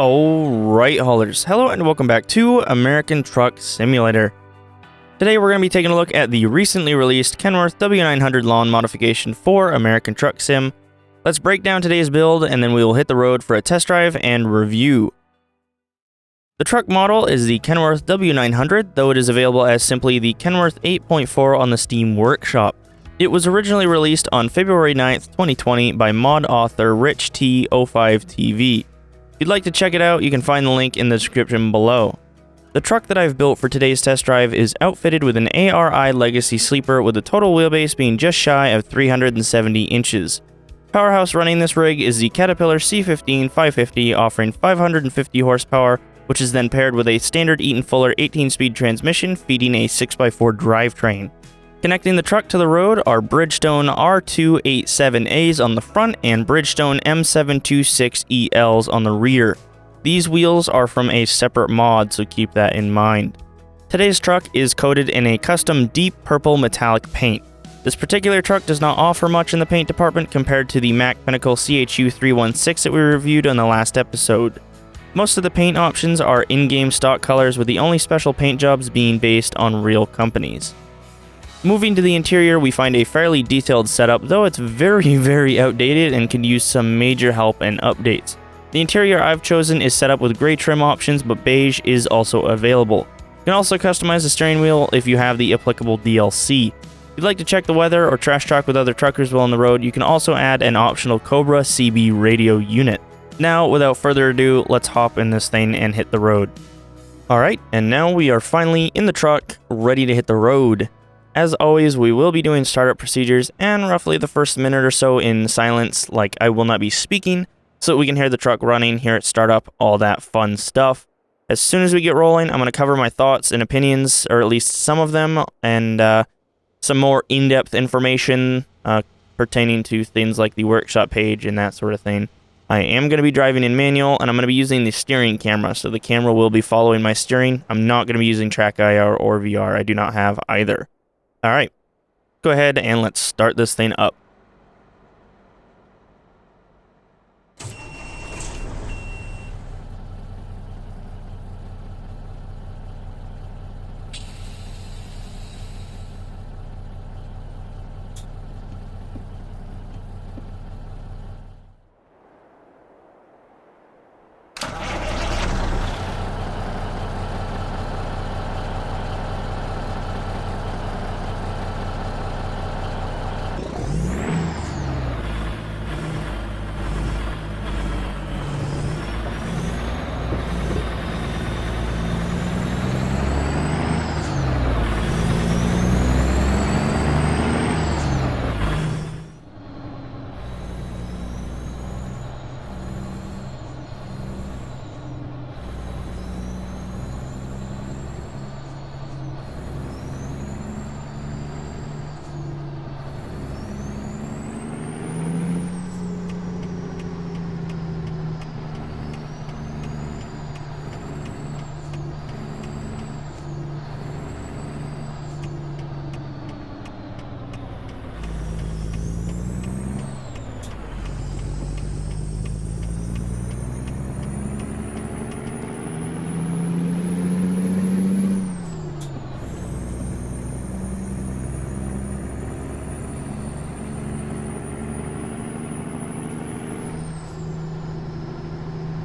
Alright, haulers. Hello and welcome back to American Truck Simulator. Today we're going to be taking a look at the recently released Kenworth W900 Long Modification for American Truck Sim. Let's break down today's build and then we will hit the road for a test drive and review. The truck model is the Kenworth W900, though it is available as simply the Kenworth 8.4 on the Steam Workshop. It was originally released on February 9th, 2020 by mod author Rich T05TV. If you'd like to check it out, you can find the link in the description below. The truck that I've built for today's test drive is outfitted with an ARI Legacy sleeper with a total wheelbase being just shy of 370 inches. Powerhouse running this rig is the Caterpillar C15 550 offering 550 horsepower, which is then paired with a standard Eaton Fuller 18-speed transmission feeding a 6x4 drivetrain. Connecting the truck to the road are Bridgestone R287As on the front and Bridgestone M726ELs on the rear. These wheels are from a separate mod, so keep that in mind. Today's truck is coated in a custom deep purple metallic paint. This particular truck does not offer much in the paint department compared to the Mack Pinnacle CHU 316 that we reviewed on the last episode. Most of the paint options are in-game stock colors, with the only special paint jobs being based on real companies. Moving to the interior, we find a fairly detailed setup, though it's very outdated and could use some major help and updates. The interior I've chosen is set up with gray trim options, but beige is also available. You can also customize the steering wheel if you have the applicable DLC. If you'd like to check the weather or trash talk with other truckers while on the road, you can also add an optional Cobra CB radio unit. Now, without further ado, let's hop in this thing and hit the road. Alright, and now we are finally in the truck, ready to hit the road. As always, we will be doing startup procedures and roughly the first minute or so in silence, like I will not be speaking, so that we can hear the truck running, hear it start up, all that fun stuff. As soon as we get rolling, I'm going to cover my thoughts and opinions, or at least some of them, and some more in-depth information pertaining to things like the workshop page and that sort of thing. I am going to be driving in manual, and I'm going to be using the steering camera, so the camera will be following my steering. I'm not going to be using Track IR or VR. I do not have either. Alright, go ahead and let's start this thing up.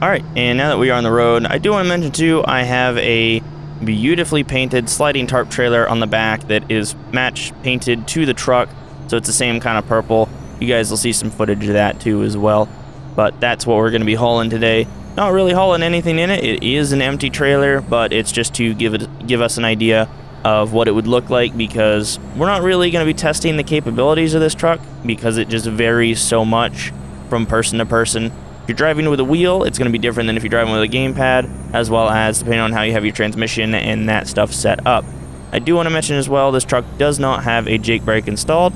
Alright, and now that we are on the road, I do want to mention too, I have a beautifully painted sliding tarp trailer on the back that is match painted to the truck, so it's the same kind of purple. You guys will see some footage of that too as well, but that's what we're going to be hauling today. Not really hauling anything in it. It is an empty trailer, but it's just to give us an idea of what it would look like, because we're not really going to be testing the capabilities of this truck because it just varies so much from person to person. If you're driving with a wheel, it's going to be different than if you're driving with a gamepad, as well as depending on how you have your transmission and that stuff set up. I do want to mention as well, this truck does not have a Jake brake installed.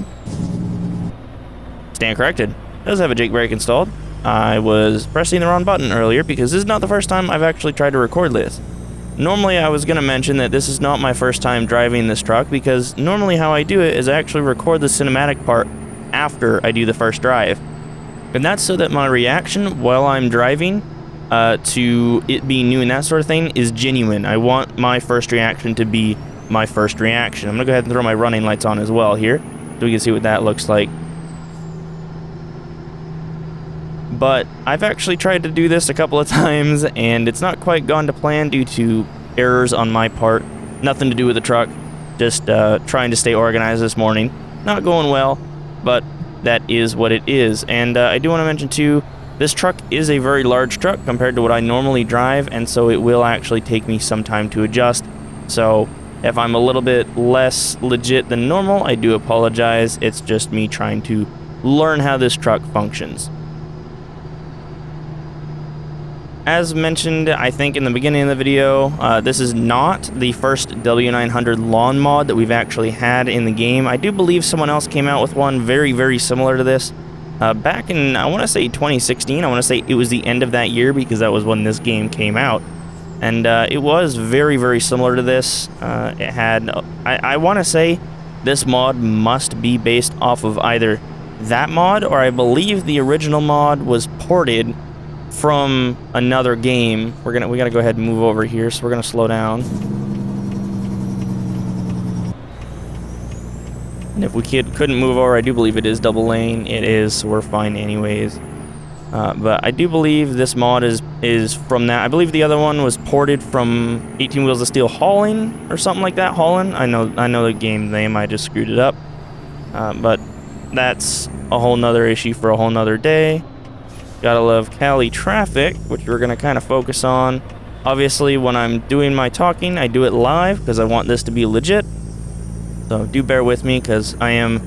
Stand corrected. It does have a Jake brake installed. I was pressing the wrong button earlier because this is not the first time I've actually tried to record this. Normally I was going to mention that this is not my first time driving this truck, because normally how I do it is I actually record the cinematic part after I do the first drive. And that's so that my reaction while I'm driving to it being new and that sort of thing is genuine. I want my first reaction to be my first reaction. I'm gonna go ahead and throw my running lights on as well here, so we can see what that looks like. But I've actually tried to do this a couple of times, and it's not quite gone to plan due to errors on my part. Nothing to do with the truck, just trying to stay organized this morning. Not going well, but that is what it is. And I do want to mention too, this truck is a very large truck compared to what I normally drive, and so it will actually take me some time to adjust. So if I'm a little bit less legit than normal, I do apologize. It's just me trying to learn how this truck functions. As mentioned, I think in the beginning of the video, this is not the first W900 lawn mod that we've actually had in the game. I do believe someone else came out with one very, very similar to this. Back in, I want to say 2016, I want to say it was the end of that year because that was when this game came out. And it was very, very similar to this. It had, I want to say this mod must be based off of either that mod or I believe the original mod was ported from another game. We gotta go ahead and move over here, so we're gonna slow down. And if we couldn't move over, I do believe it is double lane. It is, so we're fine anyways. But I do believe this mod is from that. I believe the other one was ported from 18 Wheels of Steel Hauling or something like that. Hauling. I know the game name. I just screwed it up. But that's a whole nother issue for a whole nother day. Gotta love Cali traffic, which we're gonna kind of focus on. Obviously, when I'm doing my talking, I do it live because I want this to be legit. So do bear with me because I am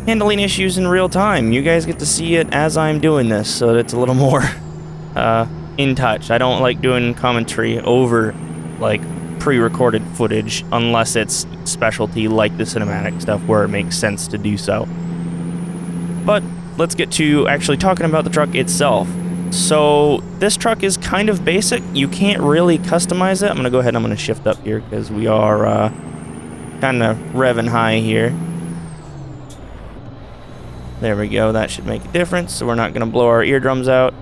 handling issues in real time. You guys get to see it as I'm doing this, so it's a little more in touch. I don't like doing commentary over like pre-recorded footage unless it's specialty like the cinematic stuff where it makes sense to do so. But let's get to actually talking about the truck itself. So this truck is kind of basic. You can't really customize it. I'm gonna go ahead and I'm gonna shift up here because we are kind of revving high here. There we go. That should make a difference. So we're not gonna blow our eardrums out.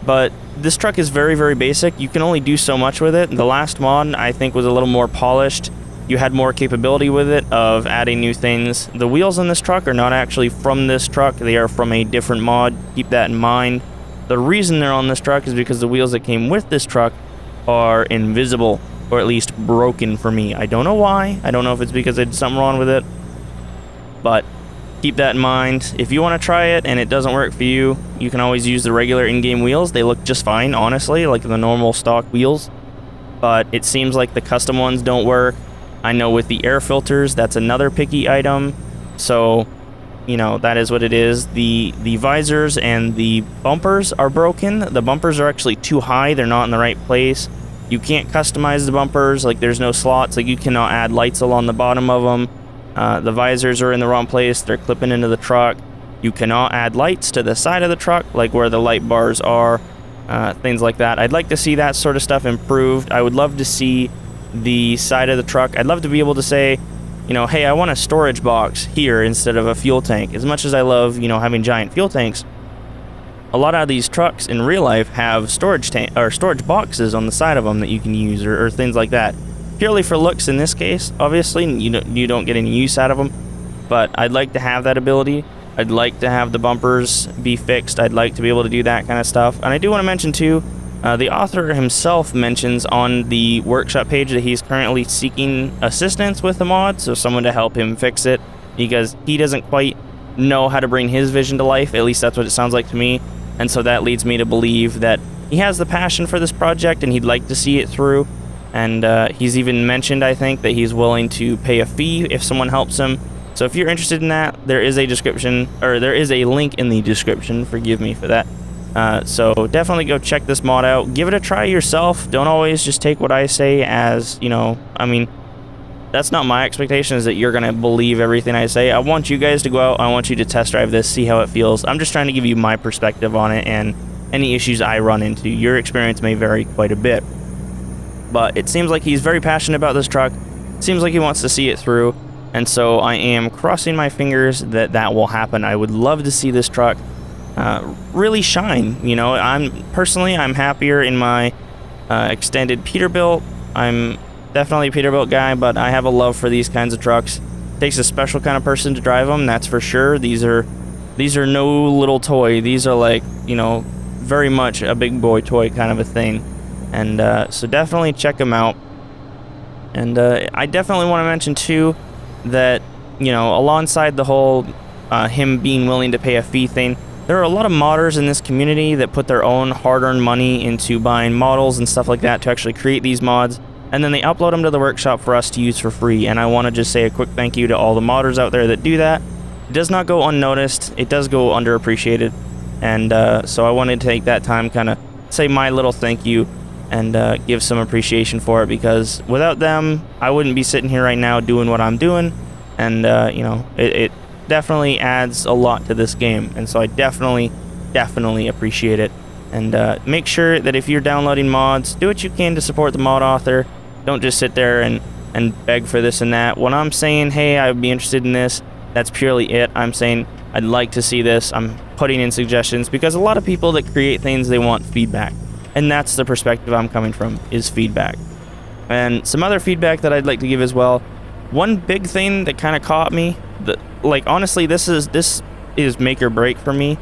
But this truck is very, very basic. You can only do so much with it. The last mod I think was a little more polished. You had more capability with it of adding new things. The wheels on this truck are not actually from this truck. They are from a different mod. Keep that in mind. The reason they're on this truck is because the wheels that came with this truck are invisible, or at least broken for me. I don't know why. I don't know if it's because I did something wrong with it, but keep that in mind. If you want to try it and it doesn't work for you, you can always use the regular in-game wheels. They look just fine, honestly, like the normal stock wheels, but it seems like the custom ones don't work. I know with the air filters, that's another picky item. So, you know, that is what it is. The visors and the bumpers are broken. The bumpers are actually too high. They're not in the right place. You can't customize the bumpers. Like, there's no slots. Like, you cannot add lights along the bottom of them. The visors are in the wrong place. They're clipping into the truck. You cannot add lights to the side of the truck, like where the light bars are. Things like that. I'd like to see that sort of stuff improved. I would love to see the side of the truck. I'd love to be able to say, you know, hey, I want a storage box here instead of a fuel tank. As much as I love, you know, having giant fuel tanks, a lot of these trucks in real life have storage boxes on the side of them that you can use, or things like that. Purely for looks in this case, obviously, you don't get any use out of them, but I'd like to have that ability. I'd like to have the bumpers be fixed. I'd like to be able to do that kind of stuff. And I do want to mention too, the author himself mentions on the workshop page that he's currently seeking assistance with the mod, so someone to help him fix it, because he doesn't quite know how to bring his vision to life. At least that's what it sounds like to me. And so that leads me to believe that he has the passion for this project and he'd like to see it through. And he's even mentioned, I think, that he's willing to pay a fee if someone helps him. So if you're interested in that, there is a link in the description. Forgive me for that. So definitely go check this mod out. Give it a try yourself. Don't always just take what I say as, you know, I mean, that's not my expectation, is that you're going to believe everything I say. I want you guys to go out. I want you to test drive this, see how it feels. I'm just trying to give you my perspective on it and any issues I run into. Your experience may vary quite a bit. But it seems like he's very passionate about this truck. Seems like he wants to see it through. And so I am crossing my fingers that that will happen. I would love to see this truck really shine. You know, I'm happier in my extended Peterbilt. I'm definitely a Peterbilt guy, but I have a love for these kinds of trucks. It takes a special kind of person to drive them, that's for sure. These are no little toy. These are like, you know, very much a big boy toy kind of a thing. And so definitely check them out. And I definitely want to mention too that, you know, alongside the whole him being willing to pay a fee thing, there are a lot of modders in this community that put their own hard-earned money into buying models and stuff like that to actually create these mods, and then they upload them to the workshop for us to use for free. And I want to just say a quick thank you to all the modders out there that do that. It does not go unnoticed. It does go underappreciated. And so I wanted to take that time, kind of say my little thank you and give some appreciation for it, because without them, I wouldn't be sitting here right now doing what I'm doing. And, you know, it definitely adds a lot to this game. And so I definitely appreciate it. And make sure that if you're downloading mods, do what you can to support the mod author. Don't just sit there and beg for this and that. When I'm saying, hey, I would be interested in this, that's purely it. I'm saying I'd like to see this. I'm putting in suggestions, because a lot of people that create things, they want feedback. And that's the perspective I'm coming from, is feedback. And some other feedback that I'd like to give as well. One big thing that kind of caught me, like honestly, this is make or break for me.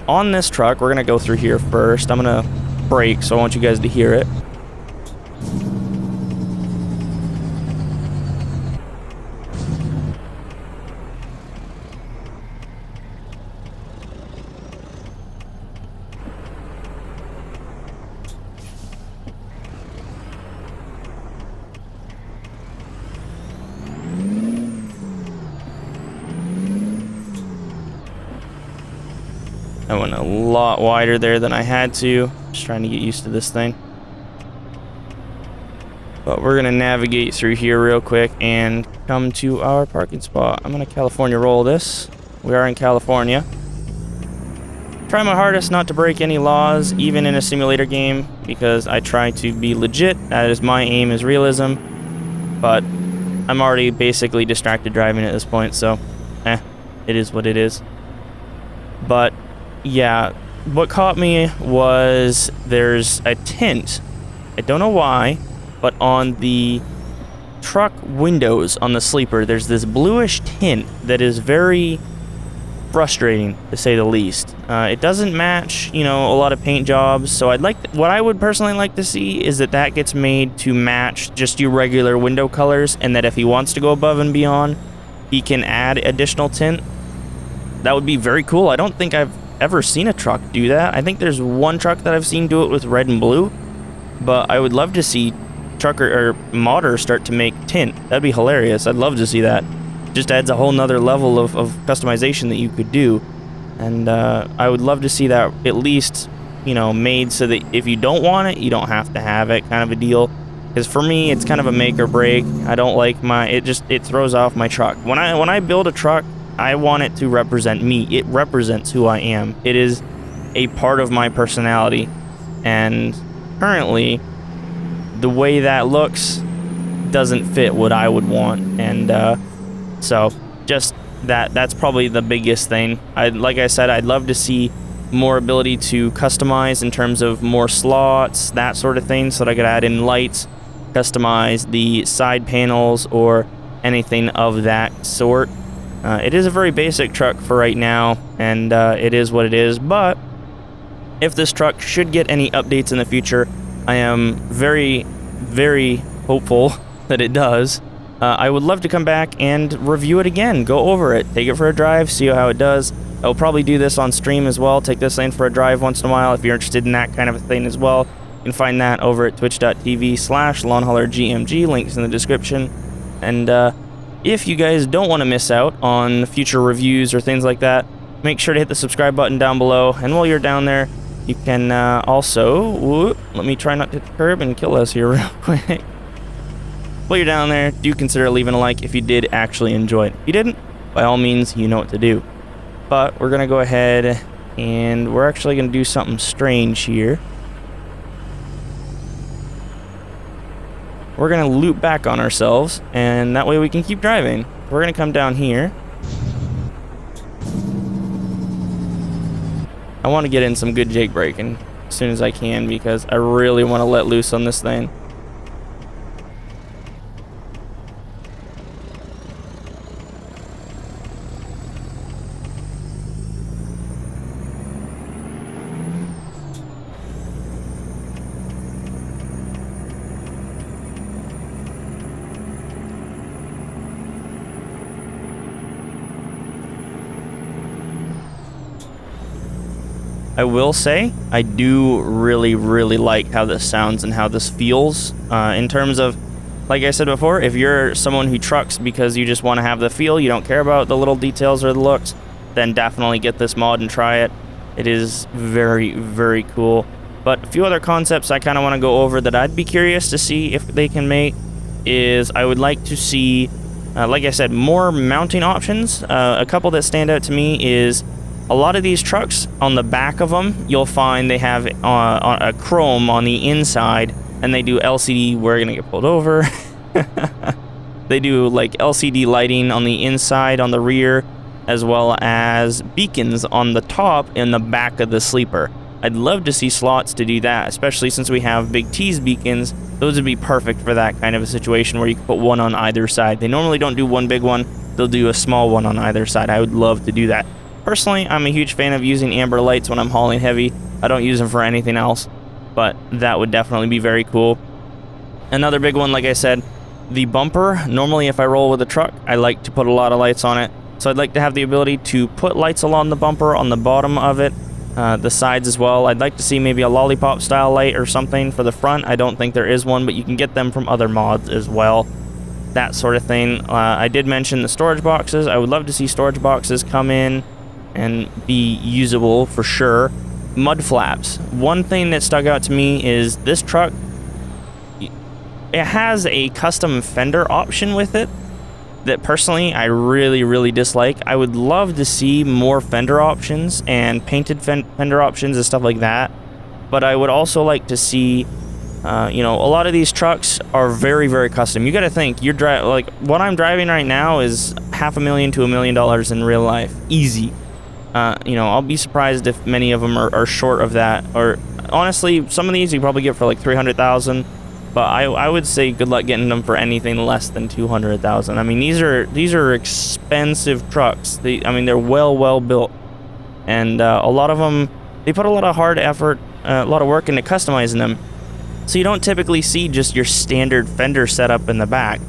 On this truck, we're gonna go through here first. I'm gonna brake, so I want you guys to hear it. I went a lot wider there than I had to. Just trying to get used to this thing. But we're going to navigate through here real quick and come to our parking spot. I'm going to California roll this. We are in California. Try my hardest not to break any laws, even in a simulator game, because I try to be legit. That is my aim, is realism. But I'm already basically distracted driving at this point, so it is what it is. But yeah, what caught me was there's a tint. I don't know why, but on the truck windows on the sleeper, there's this bluish tint that is very frustrating, to say the least. It doesn't match, you know, a lot of paint jobs. So what I would personally like to see is that gets made to match just your regular window colors, and that if he wants to go above and beyond, he can add additional tint. That would be very cool. I don't think I've ever seen a truck do that. I think there's one truck that I've seen do it with red and blue, but I would love to see trucker or modders start to make tint. That'd be hilarious. I'd love to see that. Just adds a whole nother level of customization that you could do. And I would love to see that at least, you know, made so that if you don't want it, you don't have to have it, kind of a deal. Because for me, it's kind of a make or break. I don't like it throws off my truck. When I build a truck, I want it to represent me. It represents who I am. It is a part of my personality. And currently, the way that looks doesn't fit what I would want. And so just that's probably the biggest thing. Like I said, I'd love to see more ability to customize in terms of more slots, that sort of thing, so that I could add in lights, customize the side panels, or anything of that sort. It is a very basic truck for right now, and it is what it is, but if this truck should get any updates in the future, I am very, very hopeful that it does. I would love to come back and review it again, go over it, take it for a drive, see how it does. I'll probably do this on stream as well, take this thing for a drive once in a while if you're interested in that kind of a thing as well. You can find that over at twitch.tv/LonghaulerGMG, links in the description. And if you guys don't want to miss out on future reviews or things like that, make sure to hit the subscribe button down below. And while you're down there, you can also... let me try not to hit the curb and kill us here real quick. While you're down there, do consider leaving a like if you did actually enjoy it. If you didn't, by all means, you know what to do. But we're going to go ahead and we're actually going to do something strange here. We're going to loop back on ourselves, and that way we can keep driving. We're going to come down here. I want to get in some good jake braking as soon as I can because I really want to let loose on this thing. I will say, I do really like how this sounds and how this feels in terms of, like I said before, if you're someone who trucks because you just want to have the feel, you don't care about the little details or the looks, then definitely get this mod and try it. It is very cool. But a few other concepts I kind of want to go over that I'd be curious to see if they can make is I would like to see, like I said, more mounting options. A couple that stand out to me is a lot of these trucks, on the back of them, you'll find they have a chrome on the inside, and they do LCD, we're gonna get pulled over. They do like LCD lighting on the inside, on the rear, as well as beacons on the top and the back of the sleeper. I'd love to see slots to do that, especially since we have big T's beacons. Those would be perfect for that kind of a situation where you can put one on either side. They normally don't do one big one, they'll do a small one on either side. I would love to do that. Personally, I'm a huge fan of using amber lights when I'm hauling heavy. I don't use them for anything else, but that would definitely be very cool. Another big one, like I said, the bumper. Normally, if I roll with a truck, I like to put a lot of lights on it. So I'd like to have the ability to put lights along the bumper, on the bottom of it, the sides as well. I'd like to see maybe a lollipop style light or something for the front. I don't think there is one, but you can get them from other mods as well. That sort of thing. I did mention the storage boxes. I would love to see storage boxes come in and be usable for sure. Mud flaps. One thing that stuck out to me is this truck, it has a custom fender option with it that personally I really dislike. I would love to see more fender options and painted fender options and stuff like that, but I would also like to see you know, a lot of these trucks are very custom. You got to think, you're like what I'm driving right now is $500,000 to $1 million in real life, easy. You know, I'll be surprised if many of them are short of that. Or honestly, some of these you probably get for like 300,000, but I would say good luck getting them for anything less than 200,000. I mean, these are expensive trucks. I mean, they're well built, and a lot of them, they put a lot of hard effort, a lot of work into customizing them. So you don't typically see just your standard fender setup in the back.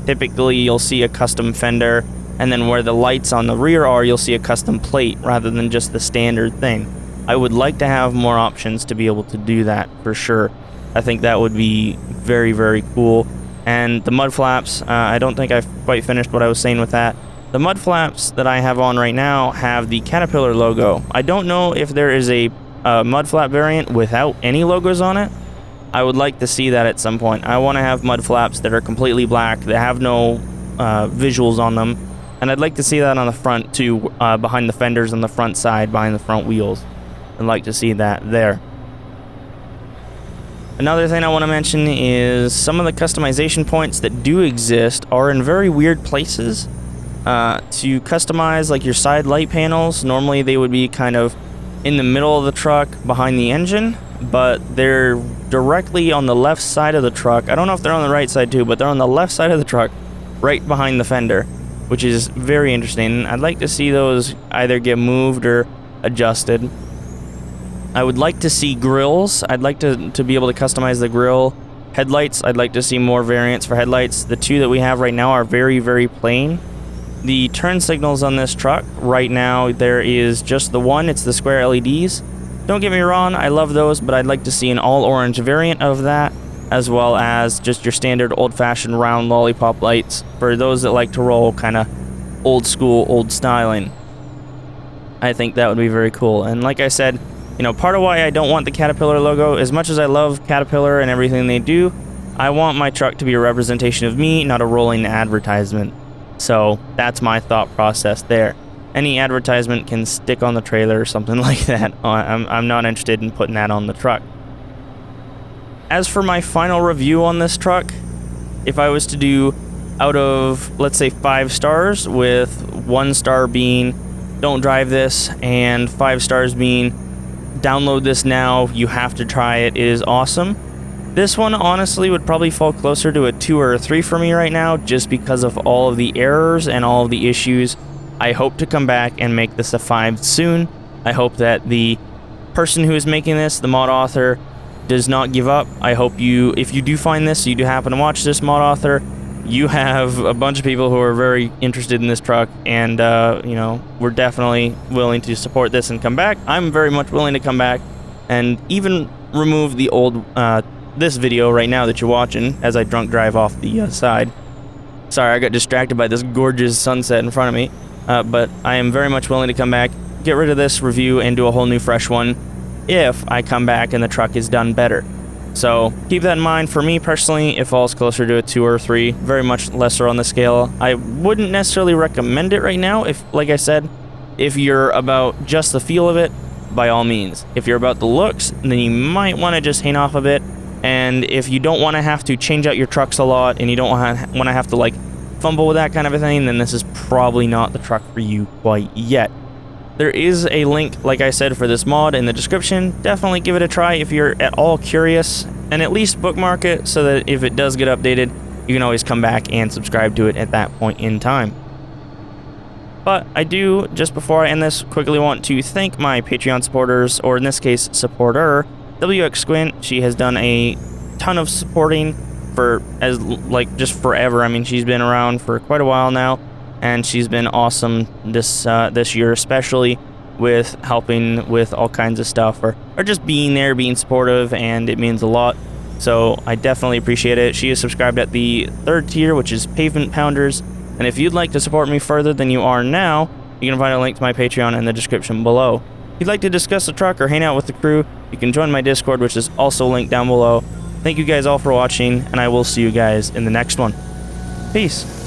Typically, you'll see a custom fender, and then where the lights on the rear are, you'll see a custom plate rather than just the standard thing. I would like to have more options to be able to do that for sure. I think that would be very cool. And the mud flaps, I don't think I've quite finished what I was saying with that. The mud flaps that I have on right now have the Caterpillar logo. I don't know if there is a mud flap variant without any logos on it. I would like to see that at some point. I want to have mud flaps that are completely black, that have no visuals on them. And I'd like to see that on the front too, behind the fenders on the front side, behind the front wheels. I'd like to see that there. Another thing I want to mention is some of the customization points that do exist are in very weird places. To customize like your side light panels, normally they would be kind of in the middle of the truck behind the engine, but they're directly on the left side of the truck. I don't know if they're on the right side too, but they're on the left side of the truck, right behind the fender, which is very interesting. I'd like to see those either get moved or adjusted. I would like to see grills. I'd like to be able to customize the grill. Headlights, I'd like to see more variants for headlights. The two that we have right now are very plain. The turn signals on this truck, right now, there is just the one. It's the square LEDs. Don't get me wrong, I love those, but I'd like to see an all-orange variant of that, as well as just your standard old-fashioned round lollipop lights for those that like to roll kind of old school, old styling. I think that would be very cool. And like I said, you know, part of why I don't want the Caterpillar logo, as much as I love Caterpillar and everything they do, I want my truck to be a representation of me, not a rolling advertisement. So that's my thought process there. Any advertisement can stick on the trailer or something like that. I'm not interested in putting that on the truck. As for my final review on this truck, if I was to do out of, let's say, 5 stars, with 1 star being don't drive this and 5 stars being download this now. You have to try it. It is awesome. This one honestly would probably fall closer to a 2 or a 3 for me right now, just because of all of the errors and all of the issues. I hope to come back and make this a 5 soon. I hope that the person who is making this, the mod author, does not give up. I hope if you do find this, you do happen to watch this, mod author, you have a bunch of people who are very interested in this truck, and you know, we're definitely willing to support this and come back. I'm very much willing to come back and even remove the old this video right now that you're watching as I drunk drive off the side. Sorry, I got distracted by this gorgeous sunset in front of me, but I am very much willing to come back, get rid of this review, and do a whole new fresh one if I come back and the truck is done better. So keep that in mind. For me personally, it falls closer to a 2 or 3, very much lesser on the scale. I wouldn't necessarily recommend it right now. If, like I said, if you're about just the feel of it, by all means. If you're about the looks, then you might want to just hang off a bit. And if you don't want to have to change out your trucks a lot, and you don't want to have to like fumble with that kind of a thing, then this is probably not the truck for you quite yet. There is a link, like I said, for this mod in the description. Definitely give it a try if you're at all curious, and at least bookmark it so that if it does get updated, you can always come back and subscribe to it at that point in time. But I do, just before I end this, quickly want to thank my Patreon supporters, or in this case, supporter, WX Squint. She has done a ton of supporting for just forever. I mean, she's been around for quite a while now, and she's been awesome this year, especially with helping with all kinds of stuff, or just being there, being supportive, and it means a lot. So I definitely appreciate it. She is subscribed at the 3rd tier, which is Pavement Pounders, and if you'd like to support me further than you are now, you can find a link to my Patreon in the description below. If you'd like to discuss the truck or hang out with the crew, you can join my Discord, which is also linked down below. Thank you guys all for watching, and I will see you guys in the next one. Peace.